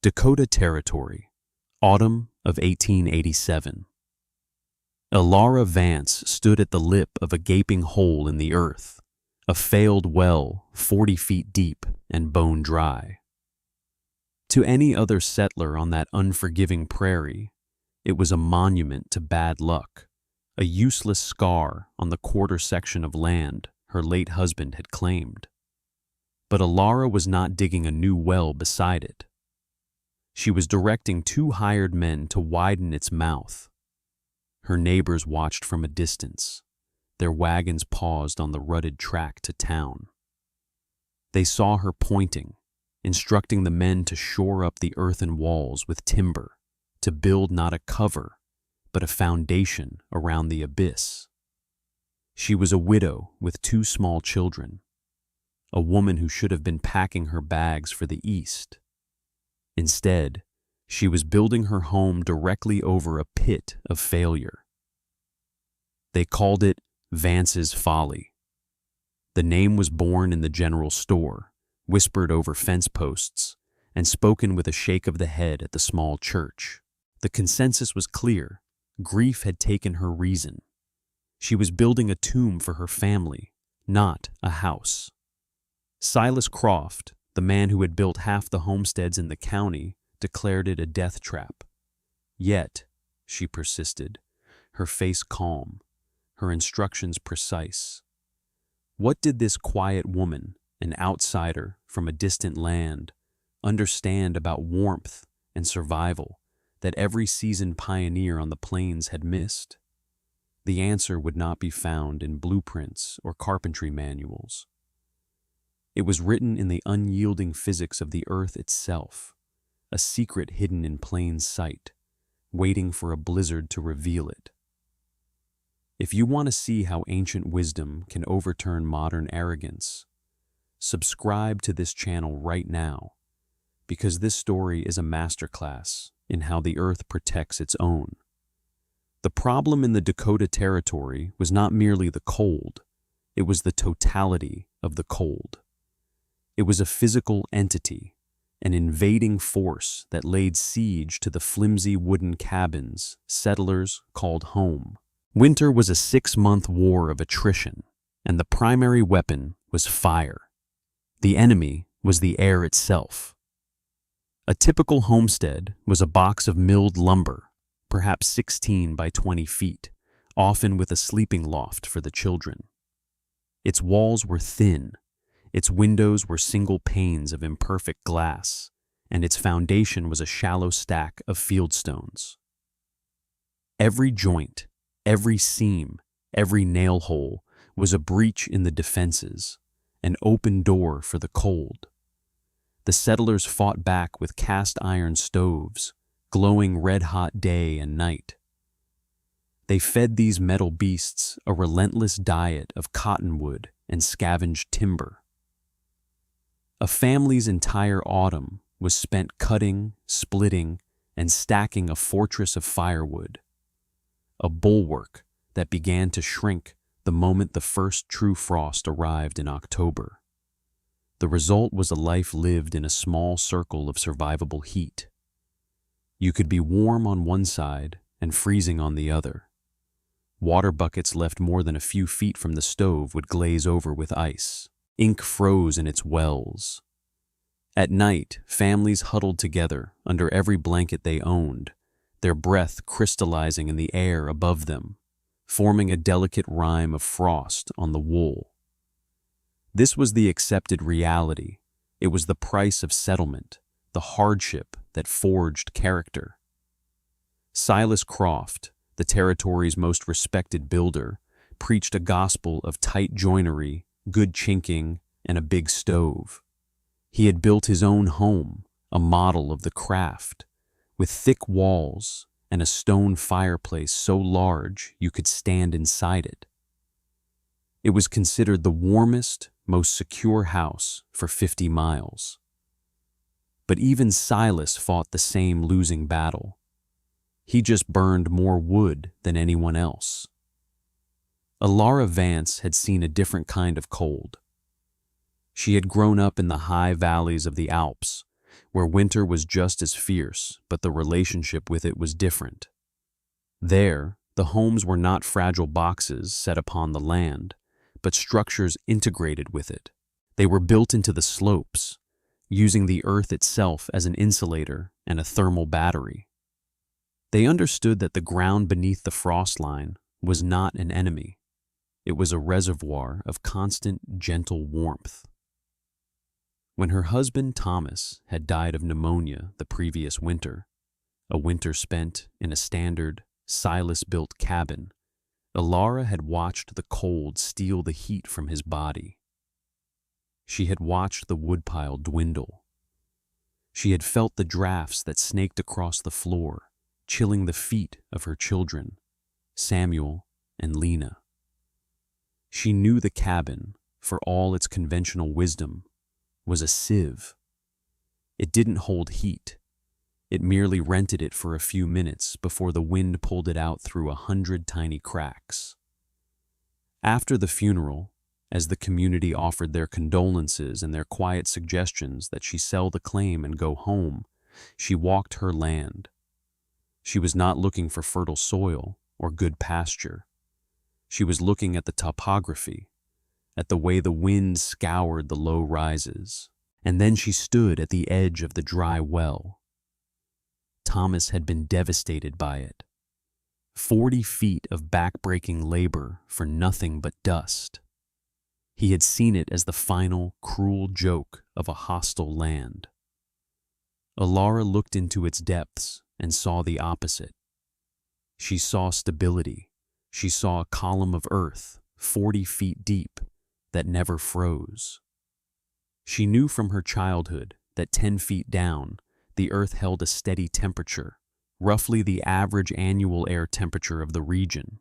Dakota Territory, autumn of 1887. Elara Vance stood at the lip of a gaping hole in the earth, a failed well 40 feet deep and bone dry. To any other settler on that unforgiving prairie, it was a monument to bad luck, a useless scar on the quarter section of land her late husband had claimed. But Elara was not digging a new well beside it. She was directing 2 hired men to widen its mouth. Her neighbors watched from a distance, their wagons paused on the rutted track to town. They saw her pointing, instructing the men to shore up the earthen walls with timber, to build not a cover, but a foundation around the abyss. She was a widow with 2 small children, a woman who should have been packing her bags for the East. Instead, she was building her home directly over a pit of failure. They called it Vance's Folly. The name was born in the general store, whispered over fence posts, and spoken with a shake of the head at the small church. The consensus was clear. Grief had taken her reason. She was building a tomb for her family, not a house. Silas Croft, the man who had built half the homesteads in the county, declared it a death trap. Yet, she persisted, her face calm, her instructions precise. What did this quiet woman, an outsider from a distant land, understand about warmth and survival that every seasoned pioneer on the plains had missed? The answer would not be found in blueprints or carpentry manuals. It was written in the unyielding physics of the earth itself, a secret hidden in plain sight, waiting for a blizzard to reveal it. If you want to see how ancient wisdom can overturn modern arrogance, subscribe to this channel right now, because this story is a masterclass in how the earth protects its own. The problem in the Dakota Territory was not merely the cold, it was the totality of the cold. It was a physical entity, an invading force that laid siege to the flimsy wooden cabins settlers called home. Winter was a 6-month war of attrition, and the primary weapon was fire. The enemy was the air itself. A typical homestead was a box of milled lumber, perhaps 16 by 20 feet, often with a sleeping loft for the children. Its walls were thin, its windows were single panes of imperfect glass, and its foundation was a shallow stack of fieldstones. Every joint, every seam, every nail hole was a breach in the defenses, an open door for the cold. The settlers fought back with cast iron stoves, glowing red-hot day and night. They fed these metal beasts a relentless diet of cottonwood and scavenged timber. A family's entire autumn was spent cutting, splitting, and stacking a fortress of firewood, a bulwark that began to shrink the moment the first true frost arrived in October. The result was a life lived in a small circle of survivable heat. You could be warm on one side and freezing on the other. Water buckets left more than a few feet from the stove would glaze over with ice. Ink froze in its wells. At night, families huddled together under every blanket they owned, their breath crystallizing in the air above them, forming a delicate rime of frost on the wool. This was the accepted reality. It was the price of settlement, the hardship that forged character. Silas Croft, the territory's most respected builder, preached a gospel of tight joinery, good chinking, and a big stove. He had built his own home, a model of the craft, with thick walls and a stone fireplace so large you could stand inside it. It was considered the warmest, most secure house for 50 miles. But even Silas fought the same losing battle. He just burned more wood than anyone else. Elara Vance had seen a different kind of cold. She had grown up in the high valleys of the Alps, where winter was just as fierce, but the relationship with it was different. There, the homes were not fragile boxes set upon the land, but structures integrated with it. They were built into the slopes, using the earth itself as an insulator and a thermal battery. They understood that the ground beneath the frost line was not an enemy. It was a reservoir of constant, gentle warmth. When her husband Thomas had died of pneumonia the previous winter, a winter spent in a standard, Silas-built cabin, Alara had watched the cold steal the heat from his body. She had watched the woodpile dwindle. She had felt the drafts that snaked across the floor, chilling the feet of her children, Samuel and Lena. She knew the cabin, for all its conventional wisdom, was a sieve. It didn't hold heat. It merely rented it for a few minutes before the wind pulled it out through 100 tiny cracks. After the funeral, as the community offered their condolences and their quiet suggestions that she sell the claim and go home, she walked her land. She was not looking for fertile soil or good pasture. She was looking at the topography, at the way the wind scoured the low rises, and then she stood at the edge of the dry well. Thomas had been devastated by it. 40 feet of back-breaking labor for nothing but dust. He had seen it as the final, cruel joke of a hostile land. Alara looked into its depths and saw the opposite. She saw stability. She saw a column of earth, 40 feet deep, that never froze. She knew from her childhood that 10 feet down, the earth held a steady temperature, roughly the average annual air temperature of the region.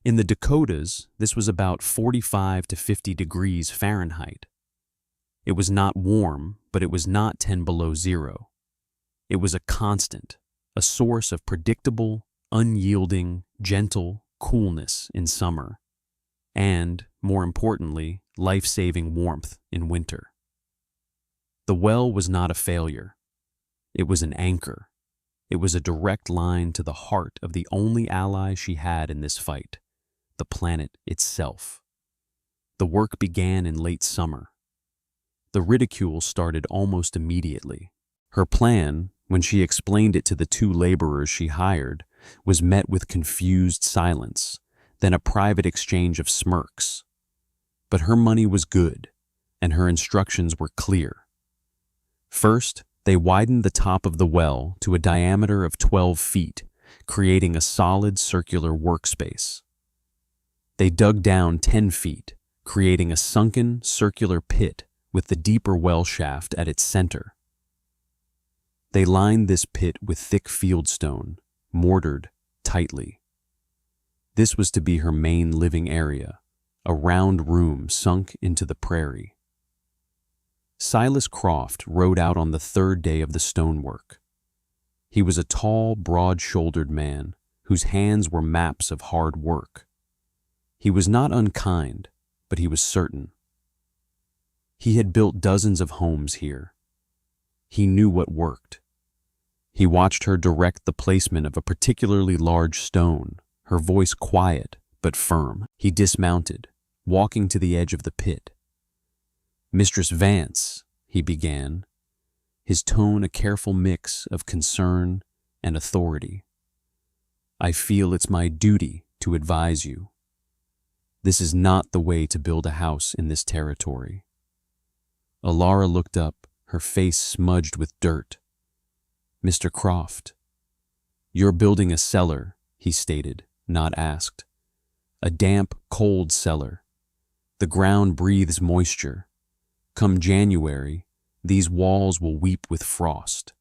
In the Dakotas, this was about 45 to 50 degrees Fahrenheit. It was not warm, but it was not 10 below zero. It was a constant, a source of predictable, unyielding, gentle coolness in summer, and, more importantly, life-saving warmth in winter. The well was not a failure. It was an anchor. It was a direct line to the heart of the only ally she had in this fight, the planet itself. The work began in late summer. The ridicule started almost immediately. Her plan, when she explained it to the 2 laborers she hired, was met with confused silence, then a private exchange of smirks. But her money was good, and her instructions were clear. First, they widened the top of the well to a diameter of 12 feet, creating a solid circular workspace. They dug down 10 feet, creating a sunken, circular pit with the deeper well shaft at its center. They lined this pit with thick fieldstone, mortared tightly. This was to be her main living area, a round room sunk into the prairie. Silas Croft rode out on the 3rd day of the stonework. He was a tall, broad-shouldered man whose hands were maps of hard work. He was not unkind, but he was certain. He had built dozens of homes here. He knew what worked. He watched her direct the placement of a particularly large stone, her voice quiet but firm. He dismounted, walking to the edge of the pit. "Mistress Vance," he began, his tone a careful mix of concern and authority. "I feel it's my duty to advise you. This is not the way to build a house in this territory." Alara looked up, her face smudged with dirt. "Mr. Croft." "You're building a cellar," he stated, not asked. "A damp, cold cellar. The ground breathes moisture. Come January, these walls will weep with frost.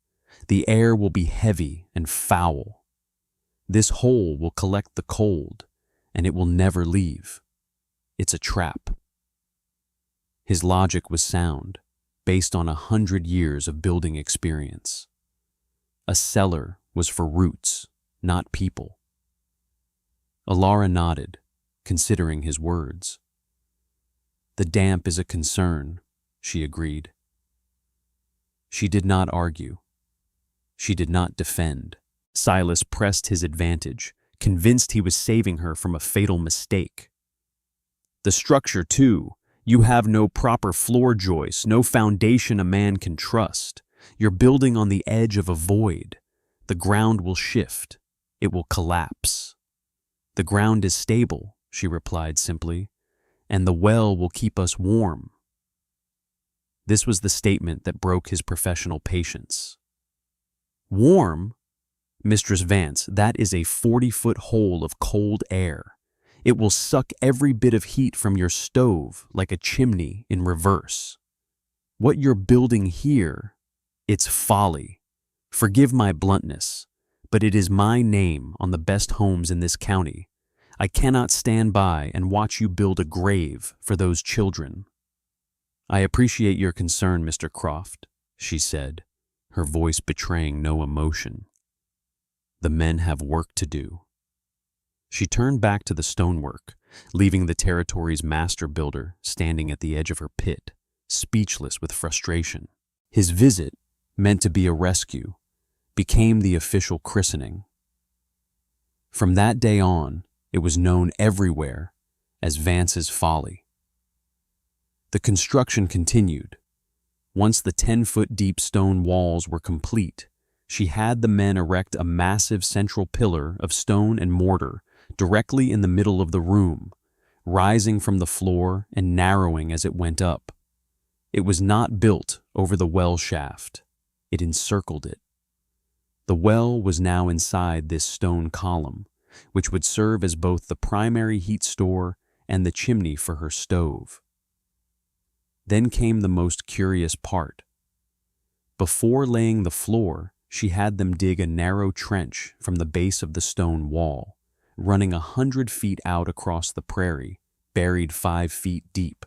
The air will be heavy and foul. This hole will collect the cold, and it will never leave. It's a trap." His logic was sound, based on 100 years of building experience. A cellar was for roots, not people. Alara nodded, considering his words. "The damp is a concern," she agreed. She did not argue. She did not defend. Silas pressed his advantage, convinced he was saving her from a fatal mistake. The structure, too. You have no proper floor joists, no foundation a man can trust. You're building on the edge of a void. The ground will shift. It will collapse. The ground is stable, she replied simply, and the well will keep us warm. This was the statement that broke his professional patience. Warm? Mistress Vance, that is a 40-foot hole of cold air. It will suck every bit of heat from your stove like a chimney in reverse. What you're building here, it's folly. Forgive my bluntness, but it is my name on the best homes in this county. I cannot stand by and watch you build a grave for those children. I appreciate your concern, Mr. Croft, she said, her voice betraying no emotion. The men have work to do. She turned back to the stonework, leaving the territory's master builder standing at the edge of her pit, speechless with frustration. His visit, meant to be a rescue, became the official christening. From that day on, it was known everywhere as Vance's Folly. The construction continued. Once the 10-foot deep stone walls were complete, she had the men erect a massive central pillar of stone and mortar directly in the middle of the room, rising from the floor and narrowing as it went up. It was not built over the well shaft. It encircled it. The well was now inside this stone column, which would serve as both the primary heat store and the chimney for her stove. Then came the most curious part. Before laying the floor, she had them dig a narrow trench from the base of the stone wall, running 100 feet out across the prairie, buried 5 feet deep.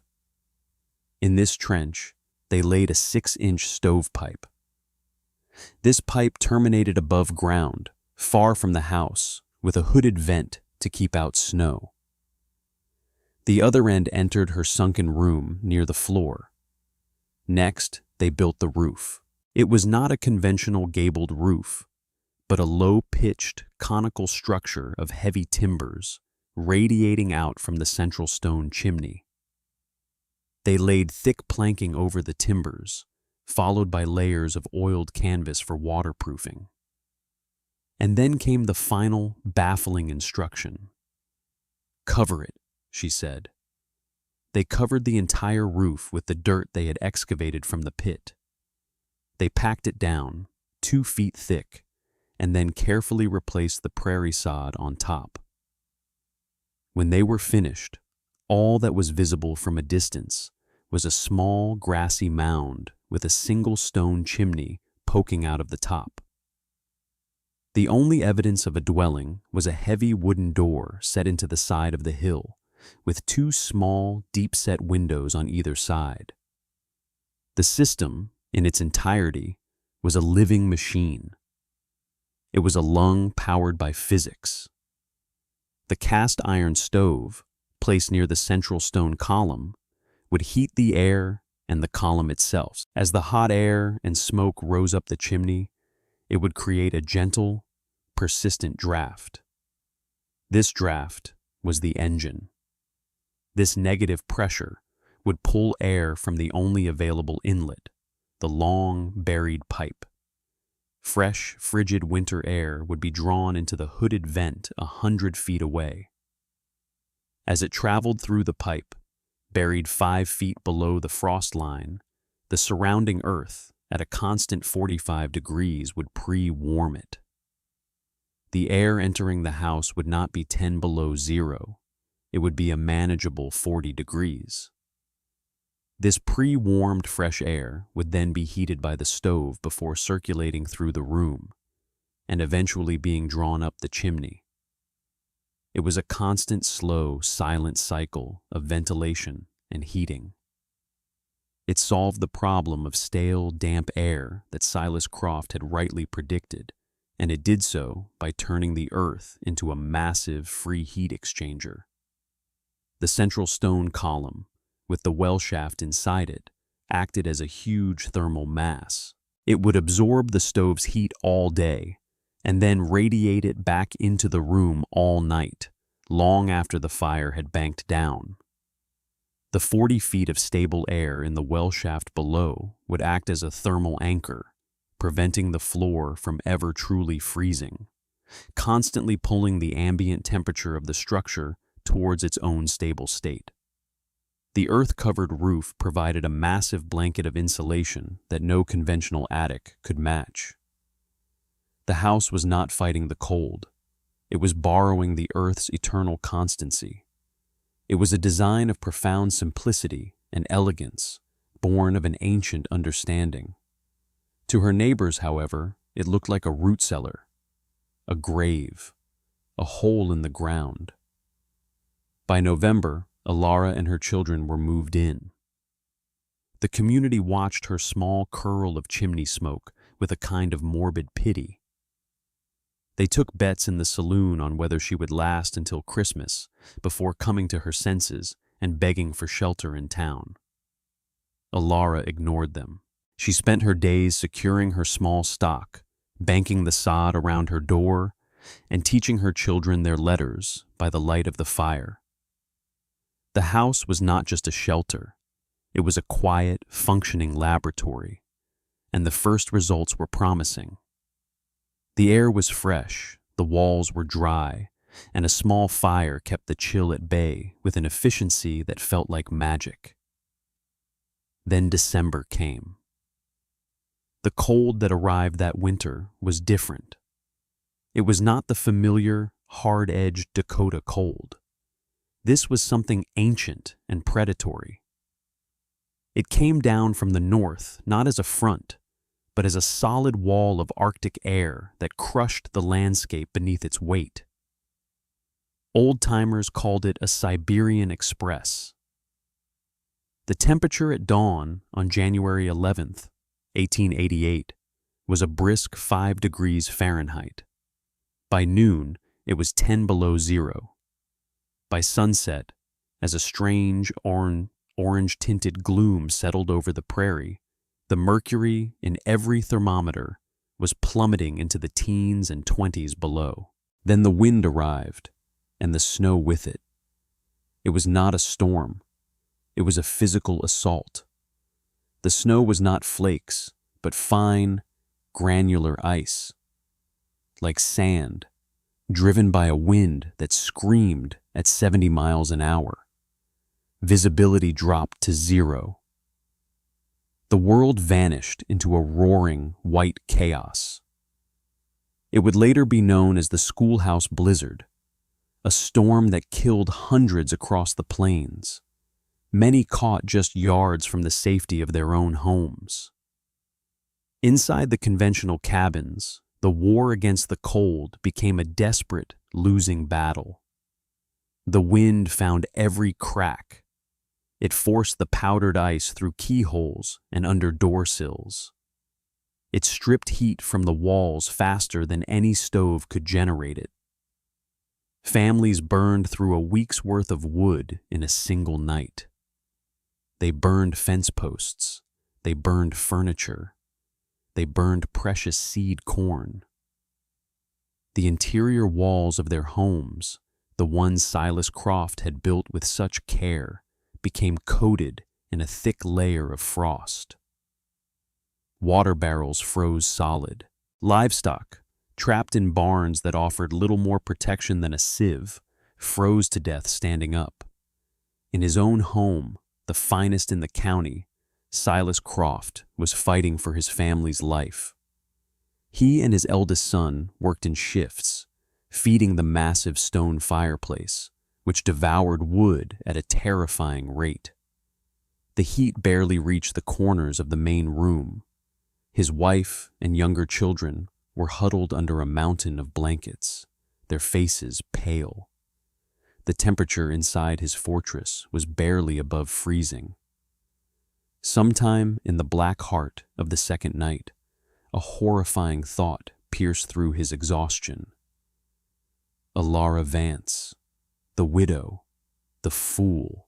In this trench, they laid a 6-inch stovepipe. This pipe terminated above ground, far from the house, with a hooded vent to keep out snow. The other end entered her sunken room near the floor. Next, they built the roof. It was not a conventional gabled roof, but a low-pitched, conical structure of heavy timbers, radiating out from the central stone chimney. They laid thick planking over the timbers, followed by layers of oiled canvas for waterproofing. And then came the final, baffling instruction. Cover it, she said. They covered the entire roof with the dirt they had excavated from the pit. They packed it down, 2 feet thick, and then carefully replaced the prairie sod on top. When they were finished, all that was visible from a distance was a small grassy mound with a single stone chimney poking out of the top. The only evidence of a dwelling was a heavy wooden door set into the side of the hill, with 2 small, deep-set windows on either side. The system, in its entirety, was a living machine. It was a lung powered by physics. The cast iron stove, placed near the central stone column, would heat the air and the column itself. As the hot air and smoke rose up the chimney, it would create a gentle, persistent draft. This draft was the engine. This negative pressure would pull air from the only available inlet, the long, buried pipe. Fresh, frigid winter air would be drawn into the hooded vent 100 feet away. As it traveled through the pipe, buried 5 feet below the frost line, the surrounding earth, at a constant 45 degrees, would pre-warm it. The air entering the house would not be 10 below zero. It would be a manageable 40 degrees. This pre-warmed fresh air would then be heated by the stove before circulating through the room, and eventually being drawn up the chimney. It was a constant, slow, silent cycle of ventilation and heating. It solved the problem of stale, damp air that Silas Croft had rightly predicted, and it did so by turning the earth into a massive free heat exchanger. The central stone column, with the well shaft inside it, acted as a huge thermal mass, It would absorb the stove's heat all day and then radiate it back into the room all night, long after the fire had banked down. The 40 feet of stable air in the well shaft below would act as a thermal anchor, preventing the floor from ever truly freezing, constantly pulling the ambient temperature of the structure towards its own stable state. The earth-covered roof provided a massive blanket of insulation that no conventional attic could match. The house was not fighting the cold. It was borrowing the earth's eternal constancy. It was a design of profound simplicity and elegance, born of an ancient understanding. To her neighbors, however, it looked like a root cellar, a grave, a hole in the ground. By November, Alara and her children were moved in. The community watched her small curl of chimney smoke with a kind of morbid pity. They took bets in the saloon on whether she would last until Christmas before coming to her senses and begging for shelter in town. Alara ignored them. She spent her days securing her small stock, banking the sod around her door, and teaching her children their letters by the light of the fire. The house was not just a shelter. It was a quiet, functioning laboratory, and the first results were promising. The air was fresh, the walls were dry, and a small fire kept the chill at bay with an efficiency that felt like magic. Then December came. The cold that arrived that winter was different. It was not the familiar, hard-edged Dakota cold. This was something ancient and predatory. It came down from the north not as a front, but as a solid wall of Arctic air that crushed the landscape beneath its weight. Old-timers called it a Siberian Express. The temperature at dawn on January 11th, 1888, was a brisk 5 degrees Fahrenheit. By noon, it was 10 below zero. By sunset, as a strange orange-tinted gloom settled over the prairie, the mercury in every thermometer was plummeting into the teens and 20s below. Then the wind arrived, and the snow with it. It was not a storm. It was a physical assault. The snow was not flakes, but fine, granular ice, like sand, driven by a wind that screamed at 70 miles an hour. Visibility dropped to zero. The world vanished into a roaring white chaos. It would later be known as the Schoolhouse Blizzard, a storm that killed hundreds across the plains, many caught just yards from the safety of their own homes. Inside the conventional cabins, the war against the cold became a desperate, losing battle. The wind found every crack. It forced the powdered ice through keyholes and under door sills. It stripped heat from the walls faster than any stove could generate it. Families burned through a week's worth of wood in a single night. They burned fence posts. They burned furniture. They burned precious seed corn. The interior walls of their homes, the ones Silas Croft had built with such care, became coated in a thick layer of frost. Water barrels froze solid. Livestock, trapped in barns that offered little more protection than a sieve, froze to death standing up. In his own home, the finest in the county, Silas Croft was fighting for his family's life. He and his eldest son worked in shifts, feeding the massive stone fireplace, which devoured wood at a terrifying rate. The heat barely reached the corners of the main room. His wife and younger children were huddled under a mountain of blankets, their faces pale. The temperature inside his fortress was barely above freezing. Sometime in the black heart of the second night, a horrifying thought pierced through his exhaustion. Alara Vance, the widow, the fool.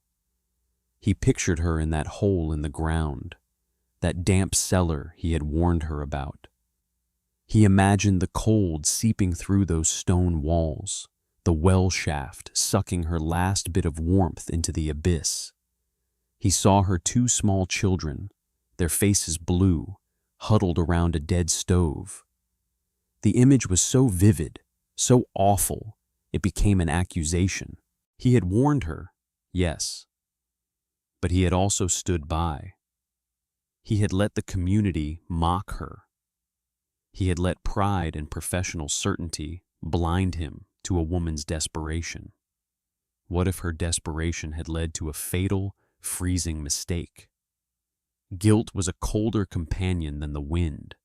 He pictured her in that hole in the ground, that damp cellar he had warned her about. He imagined the cold seeping through those stone walls, the well shaft sucking her last bit of warmth into the abyss. He saw her two small children, their faces blue, huddled around a dead stove. The image was so vivid, so awful, it became an accusation. He had warned her, yes, but he had also stood by. He had let the community mock her. He had let pride and professional certainty blind him to a woman's desperation. What if her desperation had led to a fatal, freezing mistake? Guilt was a colder companion than the wind.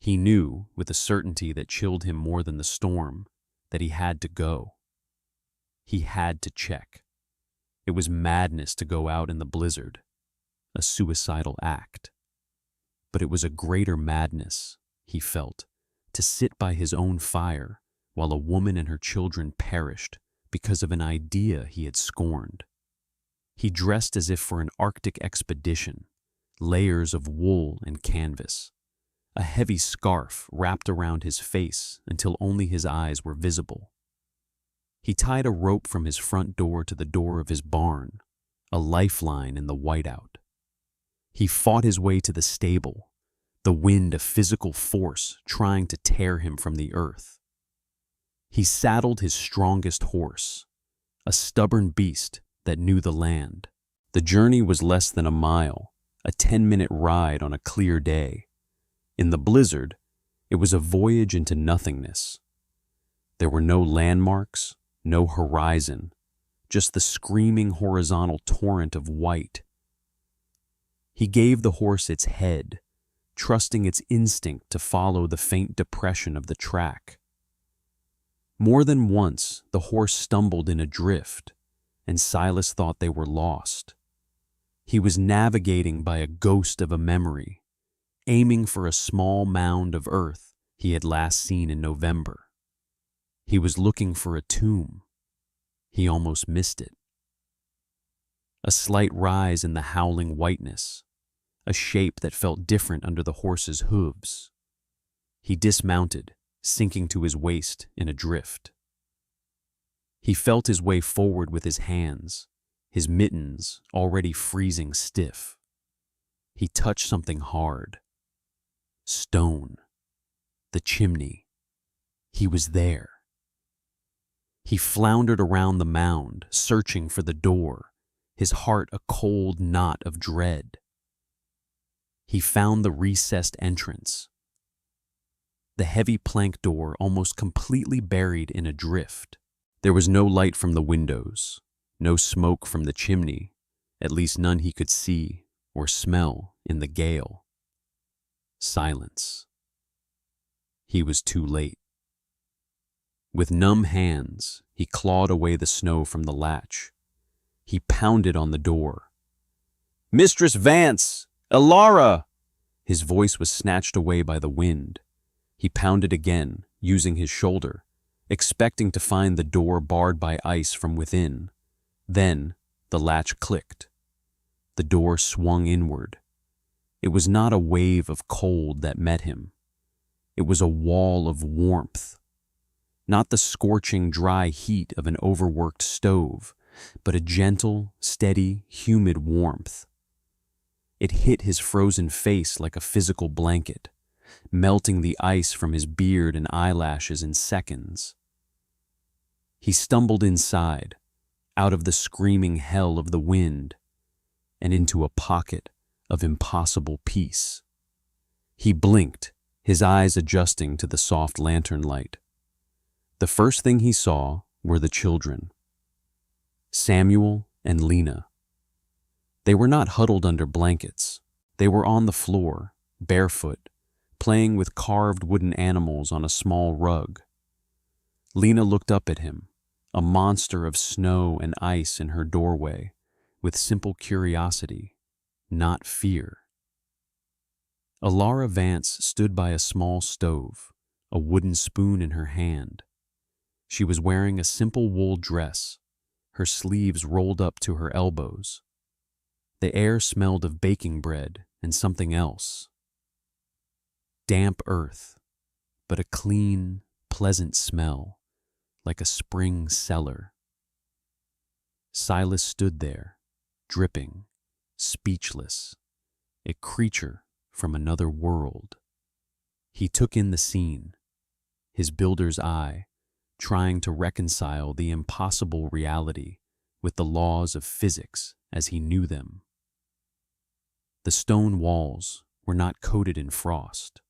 He knew, with a certainty that chilled him more than the storm, that he had to go. He had to check. It was madness to go out in the blizzard, a suicidal act. But it was a greater madness, he felt, to sit by his own fire while a woman and her children perished because of an idea he had scorned. He dressed as if for an Arctic expedition, layers of wool and canvas. A heavy scarf wrapped around his face until only his eyes were visible. He tied a rope from his front door to the door of his barn, a lifeline in the whiteout. He fought his way to the stable, the wind a physical force trying to tear him from the earth. He saddled his strongest horse, a stubborn beast that knew the land. The journey was less than a mile, a 10-minute ride on a clear day. In the blizzard, it was a voyage into nothingness. There were no landmarks, no horizon, just the screaming horizontal torrent of white. He gave the horse its head, trusting its instinct to follow the faint depression of the track. More than once, the horse stumbled in a drift, and Silas thought they were lost. He was navigating by a ghost of a memory, aiming for a small mound of earth he had last seen in November. He was looking for a tomb. He almost missed it. A slight rise in the howling whiteness, a shape that felt different under the horse's hooves. He dismounted, sinking to his waist in a drift. He felt his way forward with his hands, his mittens already freezing stiff. He touched something hard. Stone. The chimney. He was there. He floundered around the mound, searching for the door, his heart a cold knot of dread. He found the recessed entrance. The heavy plank door almost completely buried in a drift. There was no light from the windows, no smoke from the chimney, at least none he could see or smell in the gale. Silence. He was too late. With numb hands, he clawed away the snow from the latch. He pounded on the door. "Mistress Vance! Elara!" His voice was snatched away by the wind. He pounded again, using his shoulder, expecting to find the door barred by ice from within. Then, the latch clicked. The door swung inward. It was not a wave of cold that met him. It was a wall of warmth. Not the scorching, dry heat of an overworked stove, but a gentle, steady, humid warmth. It hit his frozen face like a physical blanket, melting the ice from his beard and eyelashes in seconds. He stumbled inside, out of the screaming hell of the wind, and into a pocket of impossible peace. He blinked, his eyes adjusting to the soft lantern light. The first thing he saw were the children, Samuel and Lena. They were not huddled under blankets. They were on the floor, barefoot, playing with carved wooden animals on a small rug. Lena looked up at him, a monster of snow and ice in her doorway, with simple curiosity, not fear. Elara Vance stood by a small stove, a wooden spoon in her hand. She was wearing a simple wool dress, her sleeves rolled up to her elbows. The air smelled of baking bread and something else. Damp earth, but a clean, pleasant smell, like a spring cellar. Silas stood there, dripping, speechless, a creature from another world. He took in the scene, his builder's eye, trying to reconcile the impossible reality with the laws of physics as he knew them. The stone walls were not coated in frost.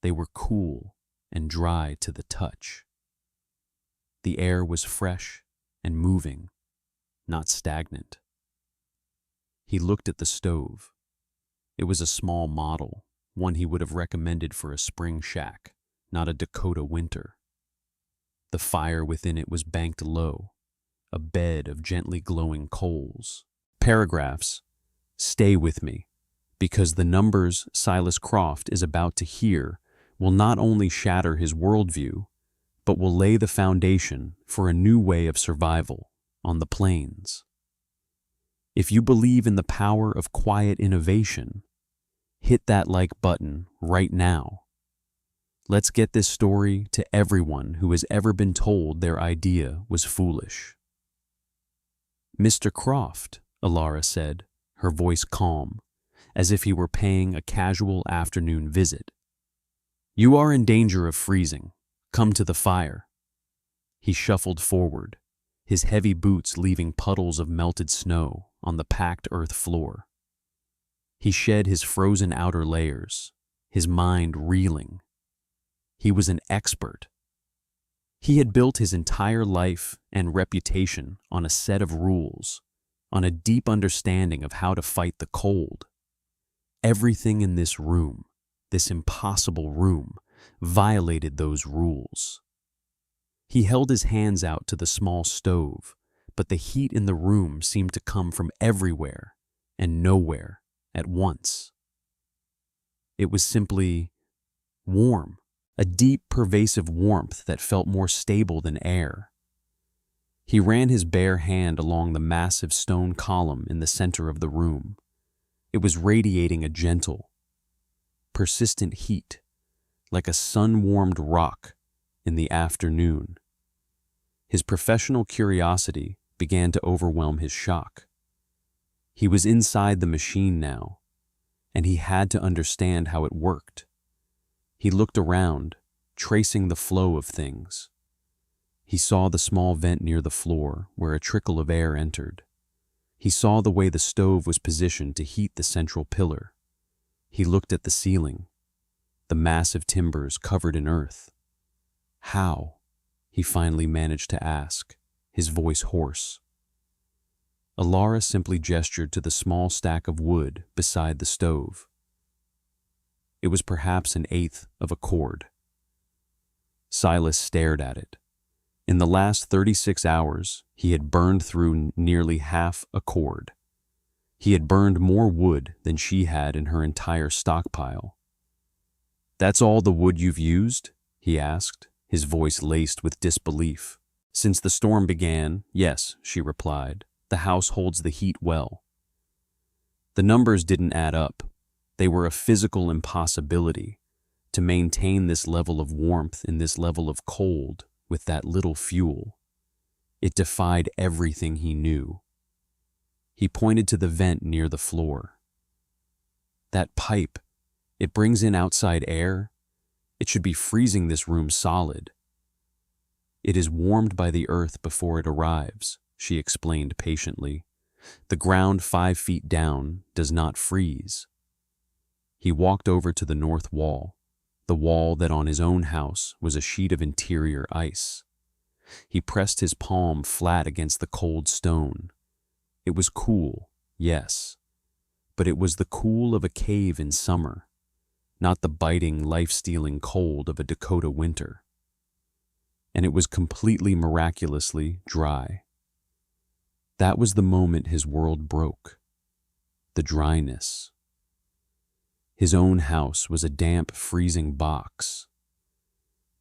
They were cool and dry to the touch. The air was fresh and moving, not stagnant. He looked at the stove. It was a small model, one he would have recommended for a spring shack, not a Dakota winter. The fire within it was banked low, a bed of gently glowing coals. Paragraphs, stay with me, because the numbers Silas Croft is about to hear will not only shatter his worldview, but will lay the foundation for a new way of survival on the plains. If you believe in the power of quiet innovation, hit that like button right now. Let's get this story to everyone who has ever been told their idea was foolish. Mr. Croft, Alara said, her voice calm, as if he were paying a casual afternoon visit. You are in danger of freezing. Come to the fire. He shuffled forward, his heavy boots leaving puddles of melted snow on the packed earth floor. He shed his frozen outer layers, his mind reeling. He was an expert. He had built his entire life and reputation on a set of rules, on a deep understanding of how to fight the cold. Everything in this room, this impossible room, violated those rules. He held his hands out to the small stove, but the heat in the room seemed to come from everywhere and nowhere at once. It was simply warm, a deep, pervasive warmth that felt more stable than air. He ran his bare hand along the massive stone column in the center of the room. It was radiating a gentle, persistent heat, like a sun-warmed rock in the afternoon. His professional curiosity began to overwhelm his shock. He was inside the machine now, and he had to understand how it worked. He looked around, tracing the flow of things. He saw the small vent near the floor where a trickle of air entered. He saw the way the stove was positioned to heat the central pillar. He looked at the ceiling, the massive timbers covered in earth. How? He finally managed to ask, his voice hoarse. Alara simply gestured to the small stack of wood beside the stove. It was perhaps an eighth of a cord. Silas stared at it. In the last 36 hours, he had burned through nearly half a cord. He had burned more wood than she had in her entire stockpile. That's all the wood you've used? He asked, his voice laced with disbelief. Since the storm began, yes, she replied. The house holds the heat well. The numbers didn't add up. They were a physical impossibility. To maintain this level of warmth in this level of cold with that little fuel. It defied everything he knew. He pointed to the vent near the floor. That pipe, it brings in outside air. It should be freezing this room solid. It is warmed by the earth before it arrives, she explained patiently. The ground 5 feet down does not freeze. He walked over to the north wall, the wall that on his own house was a sheet of interior ice. He pressed his palm flat against the cold stone. It was cool, yes, but it was the cool of a cave in summer, not the biting, life-stealing cold of a Dakota winter. And it was completely miraculously dry. That was the moment his world broke. The dryness. His own house was a damp, freezing box.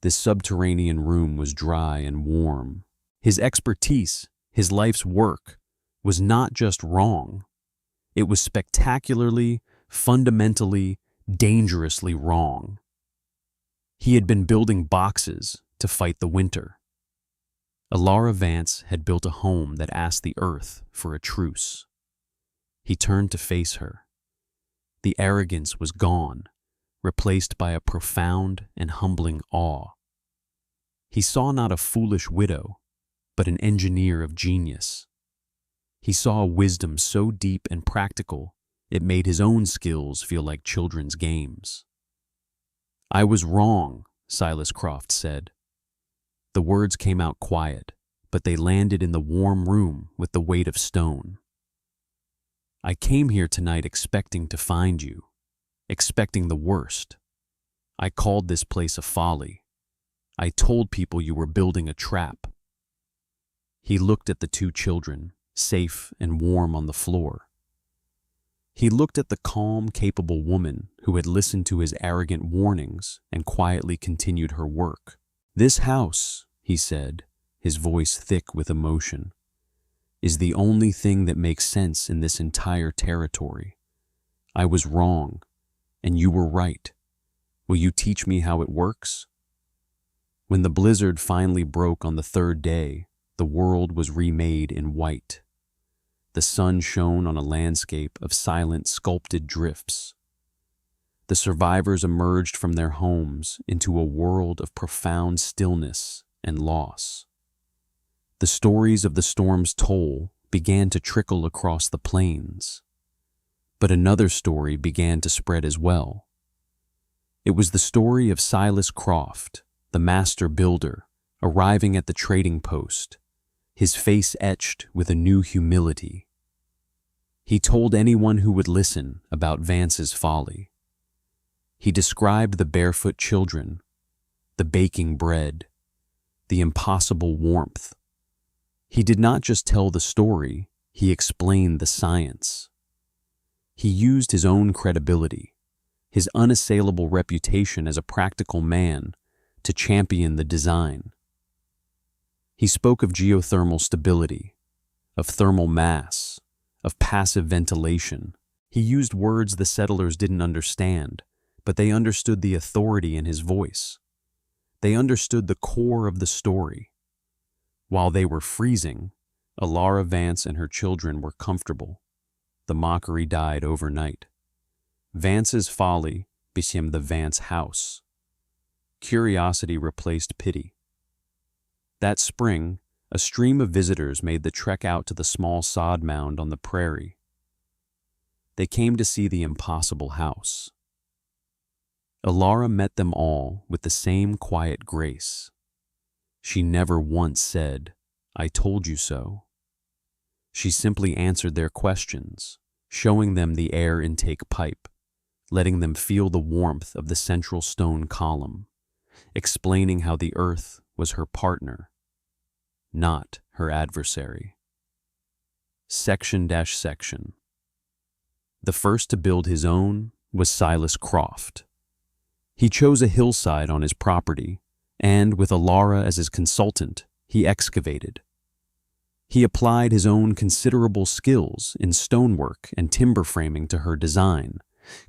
This subterranean room was dry and warm. His expertise, his life's work, was not just wrong. It was spectacularly, fundamentally, dangerously wrong. He had been building boxes to fight the winter. Alara Vance had built a home that asked the earth for a truce. He turned to face her. The arrogance was gone, replaced by a profound and humbling awe. He saw not a foolish widow, but an engineer of genius. He saw a wisdom so deep and practical, it made his own skills feel like children's games. "I was wrong," Silas Croft said. The words came out quiet, but they landed in the warm room with the weight of stone. "I came here tonight expecting to find you, expecting the worst. I called this place a folly. I told people you were building a trap." He looked at the two children, safe and warm on the floor. He looked at the calm, capable woman who had listened to his arrogant warnings and quietly continued her work. "This house," he said, his voice thick with emotion, "is the only thing that makes sense in this entire territory. I was wrong, and you were right. Will you teach me how it works?" When the blizzard finally broke on the third day, the world was remade in white. The sun shone on a landscape of silent, sculpted drifts. The survivors emerged from their homes into a world of profound stillness and loss. The stories of the storm's toll began to trickle across the plains. But another story began to spread as well. It was the story of Silas Croft, the master builder, arriving at the trading post, his face etched with a new humility. He told anyone who would listen about Vance's folly. He described the barefoot children, the baking bread, the impossible warmth. He did not just tell the story, he explained the science. He used his own credibility, his unassailable reputation as a practical man, to champion the design. He spoke of geothermal stability, of thermal mass, of passive ventilation. He used words the settlers didn't understand, but they understood the authority in his voice. They understood the core of the story. While they were freezing, Alara Vance and her children were comfortable. The mockery died overnight. Vance's folly became the Vance house. Curiosity replaced pity. That spring, a stream of visitors made the trek out to the small sod mound on the prairie. They came to see the impossible house. Alara met them all with the same quiet grace. She never once said, "I told you so." She simply answered their questions, showing them the air intake pipe, letting them feel the warmth of the central stone column, explaining how the earth was her partner, not her adversary. Section. The first to build his own was Silas Croft. He chose a hillside on his property, and with Alara as his consultant, he excavated. He applied his own considerable skills in stonework and timber framing to her design,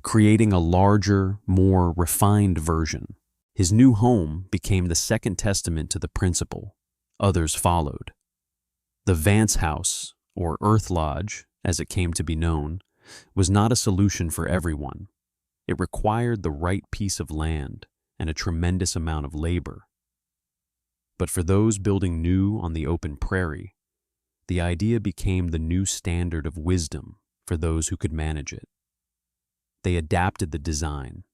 creating a larger, more refined version. His new home became the second testament to the principle. Others followed. The Vance House, or Earth Lodge, as it came to be known, was not a solution for everyone. It required the right piece of land and a tremendous amount of labor. But for those building new on the open prairie, the idea became the new standard of wisdom for those who could manage it. They adapted the design.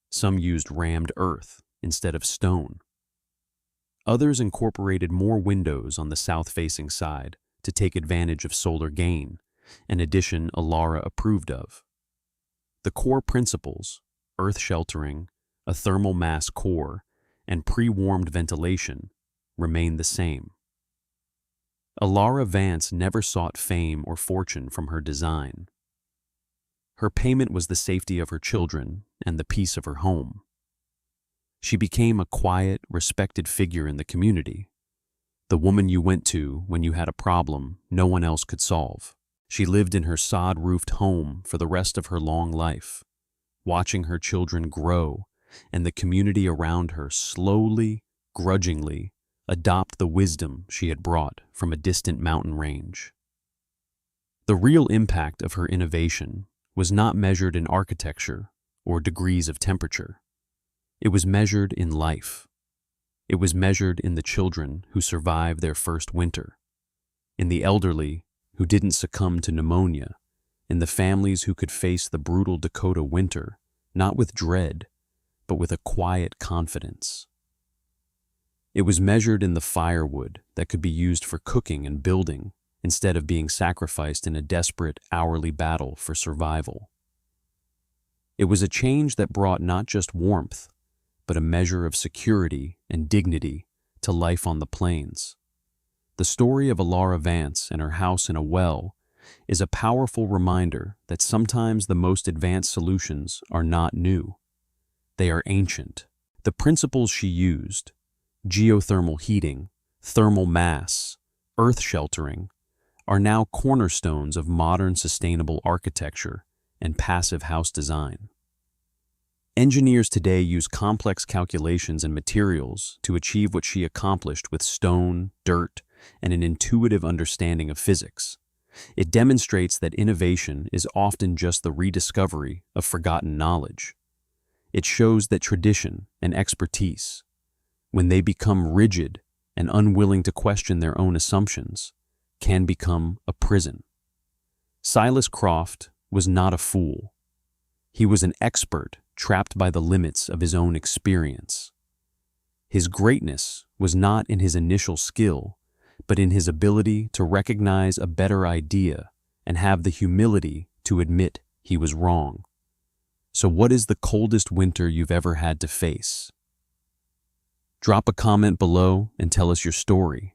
Some used rammed earth instead of stone. Others incorporated more windows on the south-facing side to take advantage of solar gain, an addition Alara approved of. The core principles, earth sheltering, a thermal mass core, and pre-warmed ventilation, remained the same. Alara Vance never sought fame or fortune from her design. Her payment was the safety of her children and the peace of her home. She became a quiet, respected figure in the community, the woman you went to when you had a problem no one else could solve. She lived in her sod-roofed home for the rest of her long life, watching her children grow and the community around her slowly, grudgingly, adopt the wisdom she had brought from a distant mountain range. The real impact of her innovation was not measured in architecture or degrees of temperature. It was measured in life. It was measured in the children who survived their first winter, in the elderly who didn't succumb to pneumonia, in the families who could face the brutal Dakota winter, not with dread, but with a quiet confidence. It was measured in the firewood that could be used for cooking and building instead of being sacrificed in a desperate hourly battle for survival. It was a change that brought not just warmth, but a measure of security and dignity to life on the plains. The story of Alara Vance and her house in a well is a powerful reminder that sometimes the most advanced solutions are not new. They are ancient. The principles she used, geothermal heating, thermal mass, earth sheltering, are now cornerstones of modern sustainable architecture and passive house design. Engineers today use complex calculations and materials to achieve what she accomplished with stone, dirt, and an intuitive understanding of physics. It demonstrates that innovation is often just the rediscovery of forgotten knowledge. It shows that tradition and expertise, when they become rigid and unwilling to question their own assumptions, can become a prison. Silas Croft was not a fool. He was an expert trapped by the limits of his own experience. His greatness was not in his initial skill, but in his ability to recognize a better idea and have the humility to admit he was wrong. So what is the coldest winter you've ever had to face? Drop a comment below and tell us your story.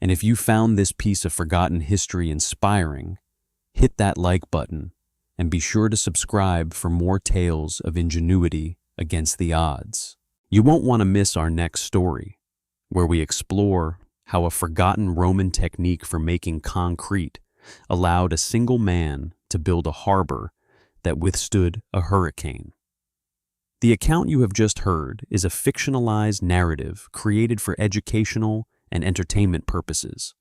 And if you found this piece of forgotten history inspiring, hit that like button and be sure to subscribe for more tales of ingenuity against the odds. You won't want to miss our next story, where we explore how a forgotten Roman technique for making concrete allowed a single man to build a harbor that withstood a hurricane. The account you have just heard is a fictionalized narrative created for educational and entertainment purposes.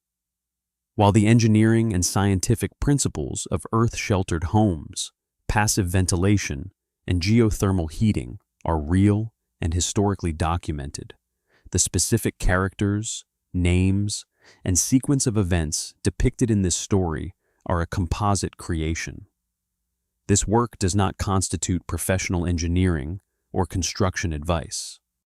While the engineering and scientific principles of earth-sheltered homes, passive ventilation, and geothermal heating are real and historically documented, the specific characters, names, and sequence of events depicted in this story are a composite creation. This work does not constitute professional engineering or construction advice.